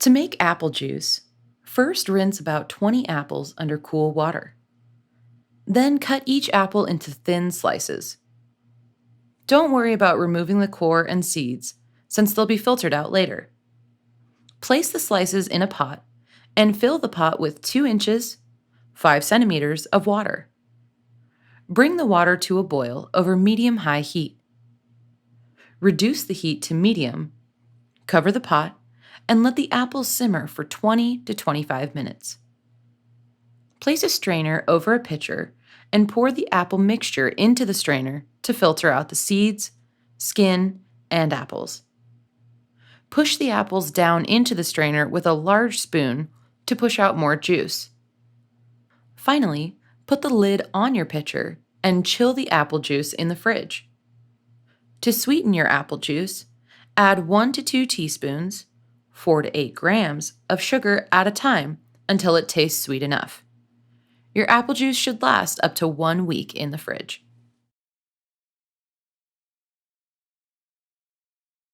To make apple juice, first rinse about 20 apples under cool water. Then cut each apple into thin slices. Don't worry about removing the core and seeds, since they'll be filtered out later. Place the slices in a pot and fill the pot with 2 inches, 5 centimeters of water. Bring the water to a boil over medium-high heat. Reduce the heat to medium, cover the pot, and let the apples simmer for 20 to 25 minutes. Place a strainer over a pitcher and pour the apple mixture into the strainer to filter out the seeds, skin, and apples. Push the apples down into the strainer with a large spoon to push out more juice. Finally, put the lid on your pitcher and chill the apple juice in the fridge. To sweeten your apple juice, add 1 to 2 teaspoons, 4 to 8 grams of sugar at a time until it tastes sweet enough. Your apple juice should last up to 1 week in the fridge.